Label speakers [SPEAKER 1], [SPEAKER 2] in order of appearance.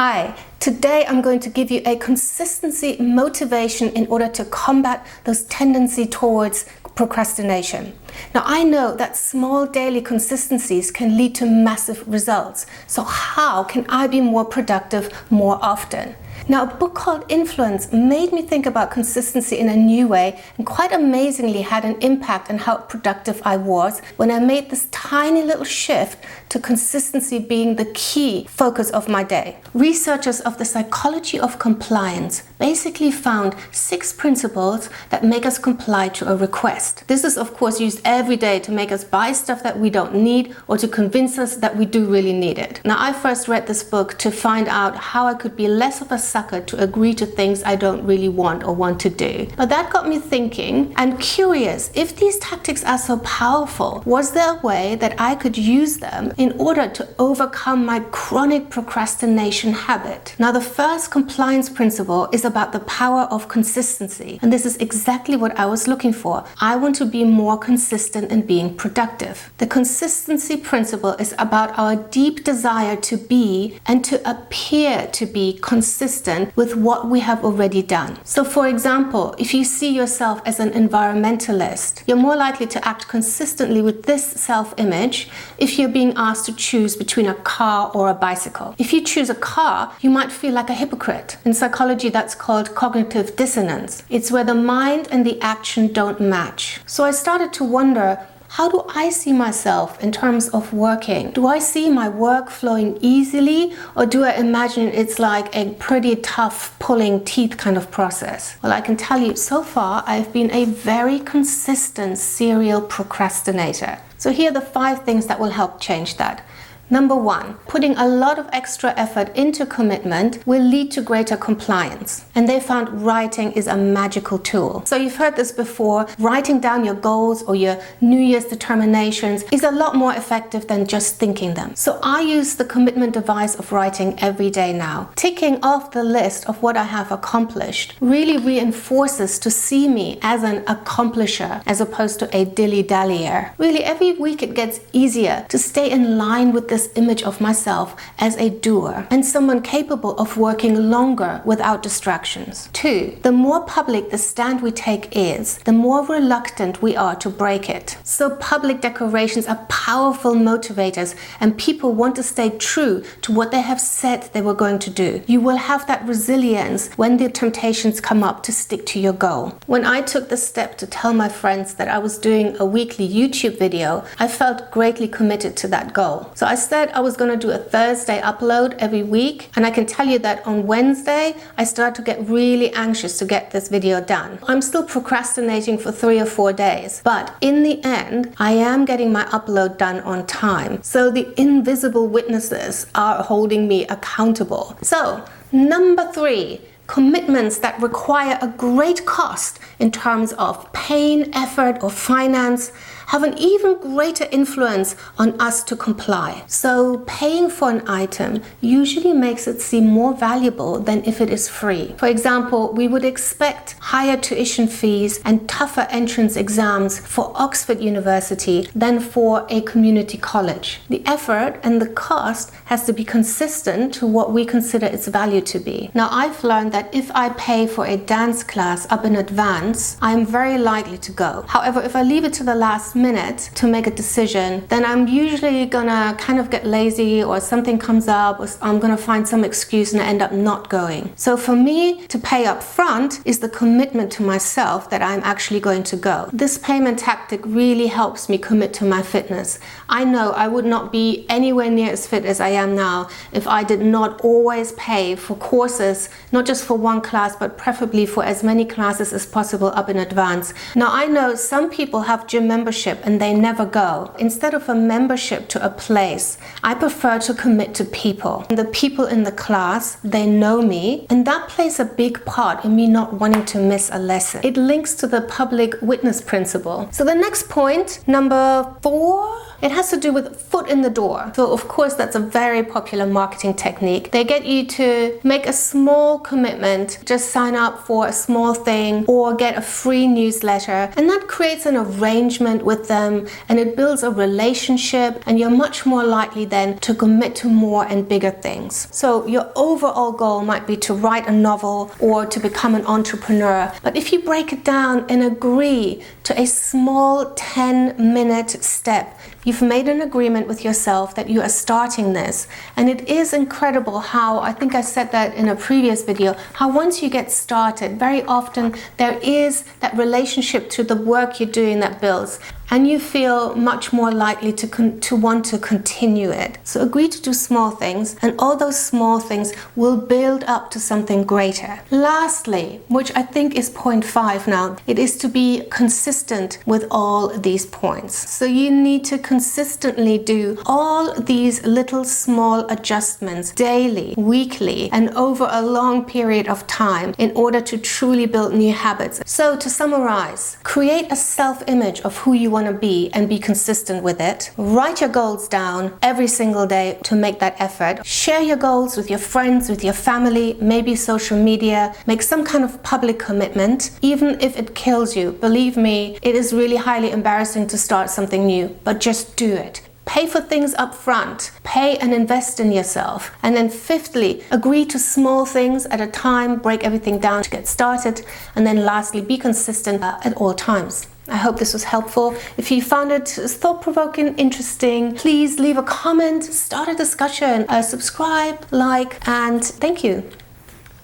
[SPEAKER 1] Hi, today I'm going to give you a consistency motivation in order to combat those tendencies towards procrastination. Now, I know that small daily consistencies can lead to massive results. So how can I be more productive more often? Now, a book called Influence made me think about consistency in a new way and quite amazingly had an impact on how productive I was when I made this tiny little shift to consistency being the key focus of my day. Researchers of the psychology of compliance basically found 6 principles that make us comply to a request. This is, of course, used every day to make us buy stuff that we don't need or to convince us that we do really need it. Now, I first read this book to find out how I could be less of a sucker to agree to things I don't really want or want to do. But that got me thinking and curious, if these tactics are so powerful, was there a way that I could use them in order to overcome my chronic procrastination habit? Now, the first compliance principle is about the power of consistency. And this is exactly what I was looking for. I want to be more consistent in being productive. The consistency principle is about our deep desire to be and to appear to be consistent with what we have already done. So, for example, if you see yourself as an environmentalist, you're more likely to act consistently with this self-image if you're being asked to choose between a car or a bicycle. If you choose a car, you might feel like a hypocrite. In psychology, that's called cognitive dissonance. It's where the mind and the action don't match. So I started to wonder, how do I see myself in terms of working? Do I see my work flowing easily, or do I imagine it's like a pretty tough pulling teeth kind of process? Well, I can tell you, so far I've been a very consistent serial procrastinator. So here are the 5 things that will help change that. Number 1, putting a lot of extra effort into commitment will lead to greater compliance. And they found writing is a magical tool. So you've heard this before, writing down your goals or your New Year's determinations is a lot more effective than just thinking them. So I use the commitment device of writing every day now. Ticking off the list of what I have accomplished really reinforces to see me as an accomplisher as opposed to a dilly-dallyer. Really, every week it gets easier to stay in line with this image of myself as a doer and someone capable of working longer without distractions. 2, the more public the stand we take is, the more reluctant we are to break it. So public declarations are powerful motivators and people want to stay true to what they have said they were going to do. You will have that resilience when the temptations come up to stick to your goal. When I took the step to tell my friends that I was doing a weekly YouTube video, I felt greatly committed to that goal. So I said I was going to do a Thursday upload every week, and I can tell you that on Wednesday I started to get really anxious to get this video done. I'm still procrastinating for 3 or 4 days, but in the end I am getting my upload done on time. So the invisible witnesses are holding me accountable. So number 3, commitments that require a great cost in terms of pain, effort, or finance have an even greater influence on us to comply. So paying for an item usually makes it seem more valuable than if it is free. For example, we would expect higher tuition fees and tougher entrance exams for Oxford University than for a community college. The effort and the cost has to be consistent to what we consider its value to be. Now, I've learned that if I pay for a dance class up in advance, I'm very likely to go. However, if I leave it to the last minute to make a decision, then I'm usually gonna kind of get lazy, or something comes up, or I'm gonna find some excuse and I end up not going. So for me, to pay up front is the commitment to myself that I'm actually going to go. This payment tactic really helps me commit to my fitness. I know I would not be anywhere near as fit as I am now if I did not always pay for courses, not just for one class, but preferably for as many classes as possible up in advance. Now, I know some people have gym membership and they never go. Instead of a membership to a place, I prefer to commit to people. And the people in the class, they know me, and that plays a big part in me not wanting to miss a lesson. It links to the public witness principle. So the next point, number 4, it has to do with foot in the door. So of course, that's a very popular marketing technique. They get you to make a small commitment, just sign up for a small thing or get a free newsletter, and that creates an arrangement with with them, and it builds a relationship, and you're much more likely then to commit to more and bigger things. So your overall goal might be to write a novel or to become an entrepreneur, but if you break it down and agree to a small 10-minute step, you've made an agreement with yourself that you are starting this. And it is incredible how, I think I said that in a previous video, how once you get started, very often there is that relationship to the work you're doing that builds, and you feel much more likely to want to continue it. So agree to do small things, and all those small things will build up to something greater. Lastly, which I think is point 5 now, it is to be consistent with all these points. So you need to consistently do all these little small adjustments daily, weekly, and over a long period of time in order to truly build new habits. So to summarize, create a self-image of who you want to be and be consistent with it. Write your goals down every single day to make that effort. Share your goals with your friends, with your family, maybe social media. Make some kind of public commitment, even if it kills you. Believe me, it is really highly embarrassing to start something new, but just do it. Pay for things up front. Pay and invest in yourself. And then fifthly, agree to small things at a time. Break everything down to get started. And then lastly, be consistent at all times. I hope this was helpful. If you found it thought-provoking, interesting, please leave a comment, start a discussion, subscribe, like, and thank you.